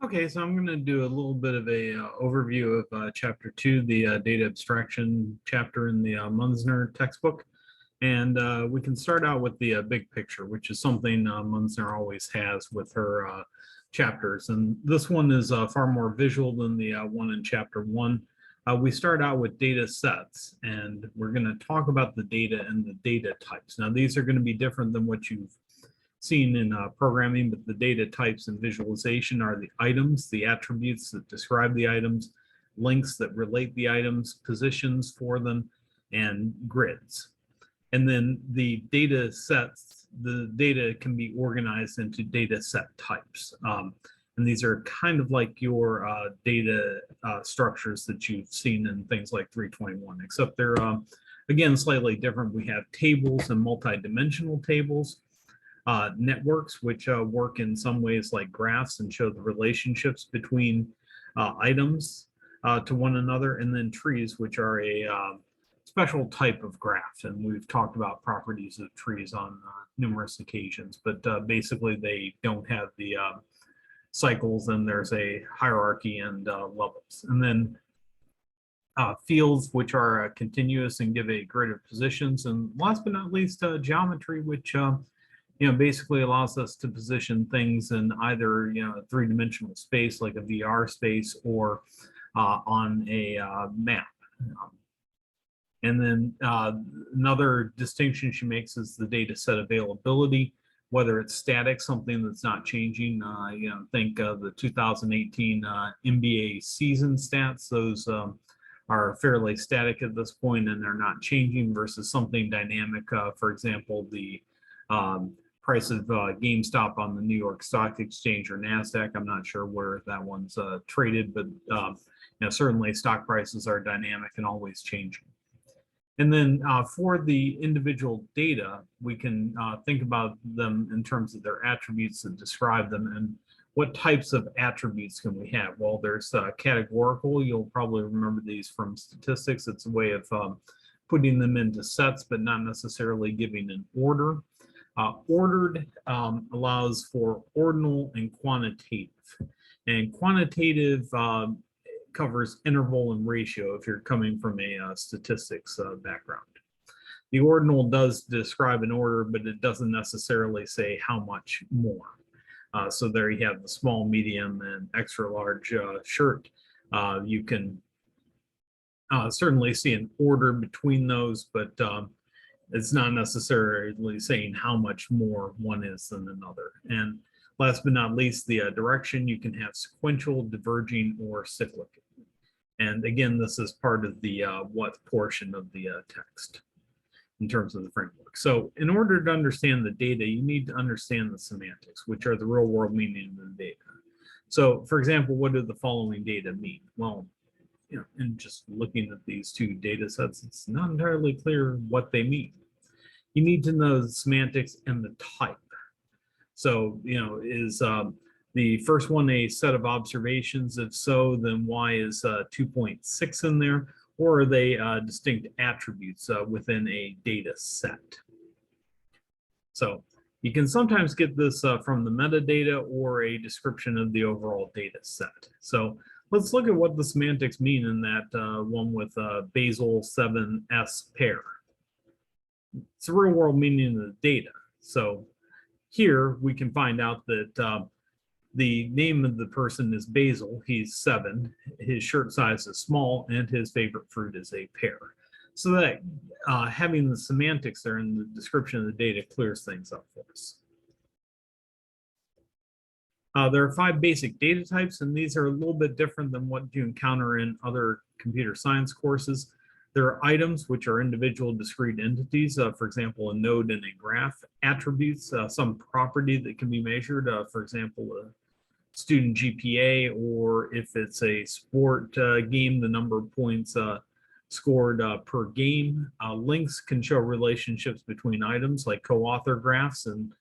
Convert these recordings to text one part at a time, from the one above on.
Okay, so I'm going to do a little bit of a overview of chapter 2, the data abstraction chapter in the Munzner textbook. And we can start out with the big picture, which is something Munzner always has with her chapters. And this one is far more visual than the one in chapter 1. We start out with data sets, and we're going to talk about the data and the data types. Now, these are going to be different than what you've seen in programming, but the data types and visualization are the items, the attributes that describe the items, links that relate the items, positions for them, and grids. And then the data sets, the data can be organized into data set types. And these are kind of like your data structures that you've seen in things like 321, except they're, again, slightly different. We have tables and multi-dimensional tables. Networks, which work in some ways like graphs and show the relationships between items to one another, and then trees, which are a special type of graph. And we've talked about properties of trees on numerous occasions, but basically they don't have the cycles, and there's a hierarchy and levels. And then fields, which are continuous and give a grid of positions. And last but not least, geometry, which basically allows us to position things in either, a three-dimensional space like a VR space or on a map. And then another distinction she makes is the data set availability, whether it's static, something that's not changing. Think of the 2018 NBA season stats. Those are fairly static at this point and they're not changing, versus something dynamic. For example, the price of GameStop on the New York Stock Exchange or NASDAQ. I'm not sure where that one's traded, but certainly stock prices are dynamic and always changing. And then for the individual data, we can think about them in terms of their attributes that describe them. And what types of attributes can we have? Well, there's categorical. You'll probably remember these from statistics. It's a way of putting them into sets, but not necessarily giving an order. Ordered allows for ordinal and quantitative. And quantitative covers interval and ratio if you're coming from a statistics background. The ordinal does describe an order, but it doesn't necessarily say how much more. So there you have the small, medium, and extra large shirt. You can certainly see an order between those, but it's not necessarily saying how much more one is than another. And last but not least, the direction, you can have sequential, diverging, or cyclic. And again, this is part of the what portion of the text in terms of the framework. So in order to understand the data, you need to understand the semantics, which are the real world meaning of the data. So for example, what do the following data mean? Well, in just looking at these two data sets, it's not entirely clear what they mean. You need to know the semantics and the type. So, is the first one a set of observations? If so, then why is 2.6 in there? Or are they distinct attributes within a data set? So you can sometimes get this from the metadata or a description of the overall data set. So let's look at what the semantics mean in that one with Basel 7S pair. It's the real world meaning of the data. So here we can find out that the name of the person is Basil. He's 7. His shirt size is small, and his favorite fruit is a pear. So that having the semantics there in the description of the data clears things up for us. There are 5 basic data types, and these are a little bit different than what you encounter in other computer science courses. There are items, which are individual discrete entities, for example, a node in a graph. Attributes, some property that can be measured, for example, a student GPA, or if it's a sport game, the number of points scored per game. Links can show relationships between items, like co-author graphs and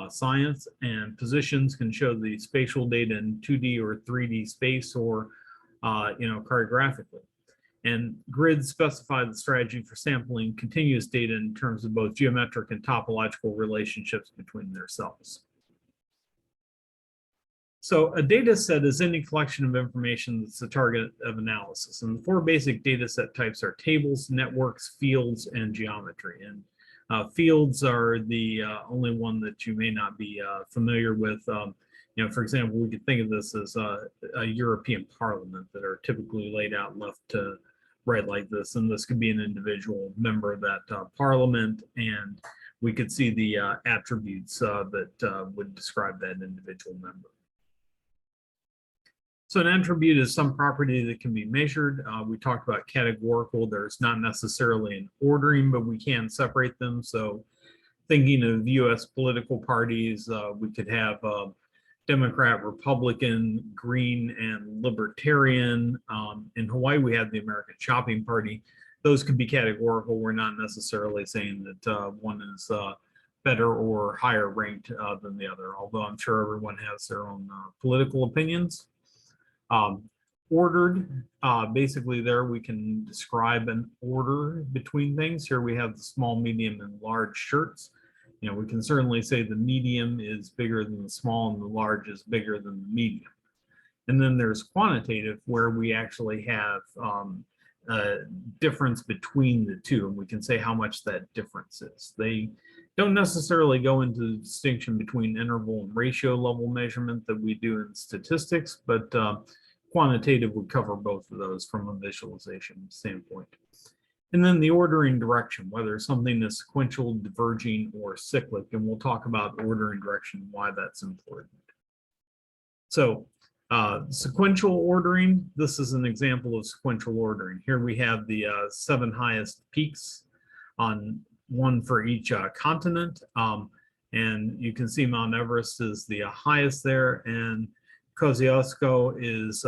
science, and positions can show the spatial data in 2D or 3D space, or cartographically. And grids specify the strategy for sampling continuous data in terms of both geometric and topological relationships between their cells. So a data set is any collection of information that's the target of analysis. And the four basic data set types are tables, networks, fields, and geometry. And fields are the only one that you may not be familiar with. For example, we could think of this as a European Parliament that are typically laid out left to right like this. And this could be an individual member of that Parliament, and we could see the attributes that would describe that individual member. So an attribute is some property that can be measured. We talked about categorical. There's not necessarily an ordering, but we can separate them. So thinking of US political parties, we could have Democrat, Republican, Green, and Libertarian. In Hawaii, we have the American Shopping Party. Those could be categorical. We're not necessarily saying that one is better or higher ranked than the other, although I'm sure everyone has their own political opinions. Ordered, basically there we can describe an order between things. Here we have the small, medium, and large shirts. We can certainly say the medium is bigger than the small and the large is bigger than the medium. And then there's quantitative, where we actually have a difference between the two, and we can say how much that difference is. They don't necessarily go into the distinction between interval and ratio level measurement that we do in statistics, but quantitative would cover both of those from a visualization standpoint. And then the ordering direction, whether something is sequential, diverging, or cyclic, and we'll talk about ordering direction and why that's important. So sequential ordering, this is an example of sequential ordering. Here we have the 7 highest peaks, on one for each continent. And you can see Mount Everest is the highest there, and Kosciuszko is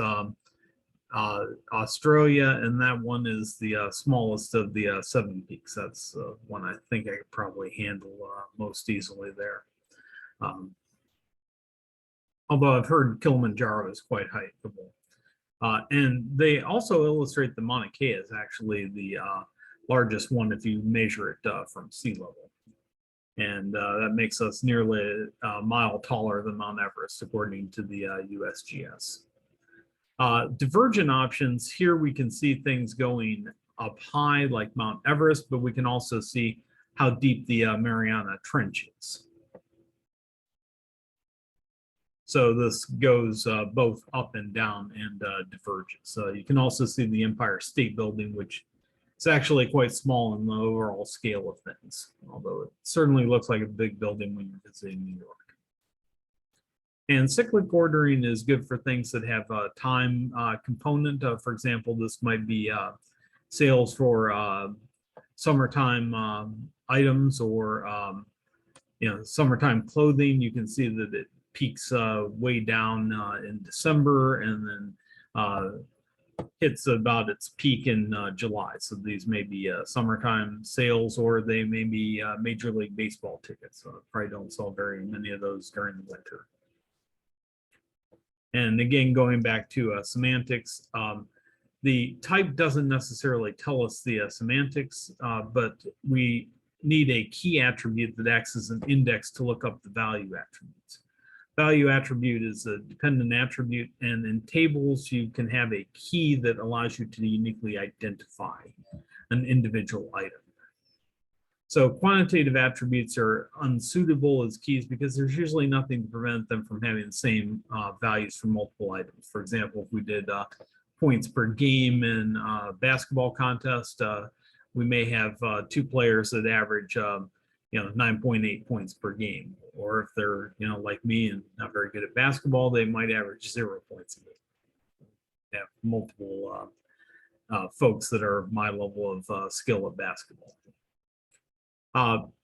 Australia, and that one is the smallest of the 7 peaks. That's one I think I could probably handle most easily there. Although I've heard Kilimanjaro is quite hikeable. And they also illustrate the Mauna Kea is actually the largest one if you measure it from sea level. And that makes us nearly a mile taller than Mount Everest, according to the USGS. Divergent options, here we can see things going up high like Mount Everest, but we can also see how deep the Mariana Trench is. So this goes both up and down and diverges. So you can also see the Empire State Building, which is actually quite small in the overall scale of things, although it certainly looks like a big building when you're visiting New York. And cyclic ordering is good for things that have a time component. For example, this might be sales for summertime items or summertime clothing. You can see that it peaks way down in December and then hits about its peak in July. So these may be summertime sales, or they may be Major League Baseball tickets. So probably don't sell very many of those during the winter. And again, going back to semantics, the type doesn't necessarily tell us the semantics, but we need a key attribute that acts as an index to look up the value attributes. Value attribute is a dependent attribute, and in tables, you can have a key that allows you to uniquely identify an individual item. So quantitative attributes are unsuitable as keys because there's usually nothing to prevent them from having the same values for multiple items. For example, if we did points per game in a basketball contest, we may have 2 players that average 9.8 points per game. Or if they're, like me and not very good at basketball, they might average 0 points a game. They have multiple folks that are my level of skill at basketball.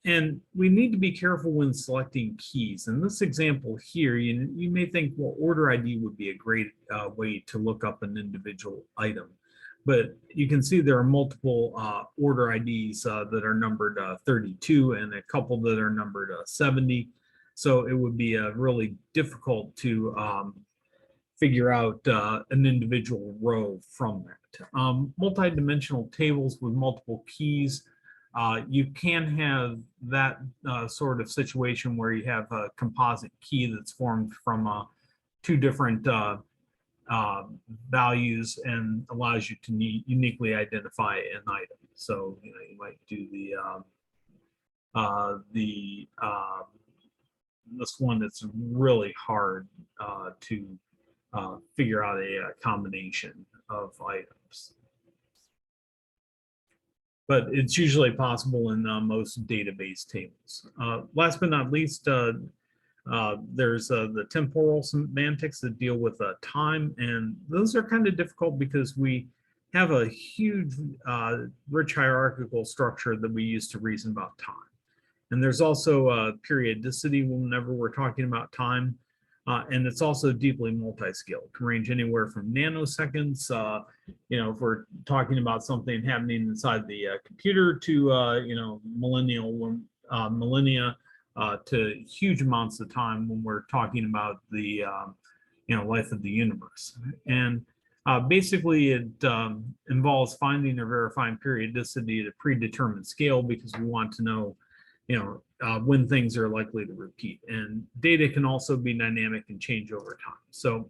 And we need to be careful when selecting keys. In this example here, you may think, well, order ID would be a great way to look up an individual item. But you can see there are multiple order IDs that are numbered 32 and a couple that are numbered 70. So it would be really difficult to figure out an individual row from that. Multi-dimensional tables with multiple keys, you can have that sort of situation where you have a composite key that's formed from two different values and allows you to uniquely identify an item. So you might do this one that's really hard to figure out a combination of items. But it's usually possible in most database tables. Last but not least, there's the temporal semantics that deal with time, and those are kind of difficult because we have a huge, rich hierarchical structure that we use to reason about time. And there's also periodicity whenever we're talking about time. And it's also deeply multi-scale. It can range anywhere from nanoseconds, if we're talking about something happening inside the computer to, millennia to huge amounts of time when we're talking about the, life of the universe. And basically, it involves finding or verifying periodicity at a predetermined scale because we want to know when things are likely to repeat. And data can also be dynamic and change over time. So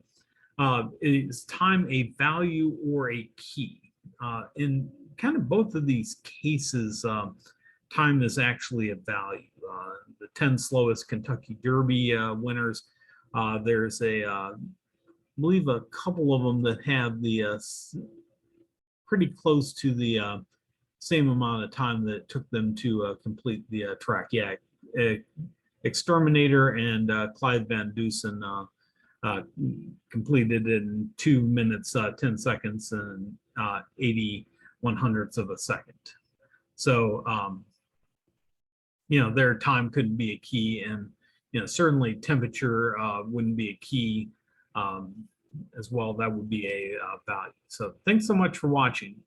is time a value or a key? In kind of both of these cases, time is actually a value. The 10 slowest Kentucky Derby winners, there's I believe a couple of them that have the pretty close to the same amount of time that it took them to complete the track. Yeah, Exterminator and Clyde Van Dusen completed in 2 minutes, 10 seconds and 80/100ths of a second. So, their time couldn't be a key, and, certainly temperature wouldn't be a key as well. That would be a value. So thanks so much for watching.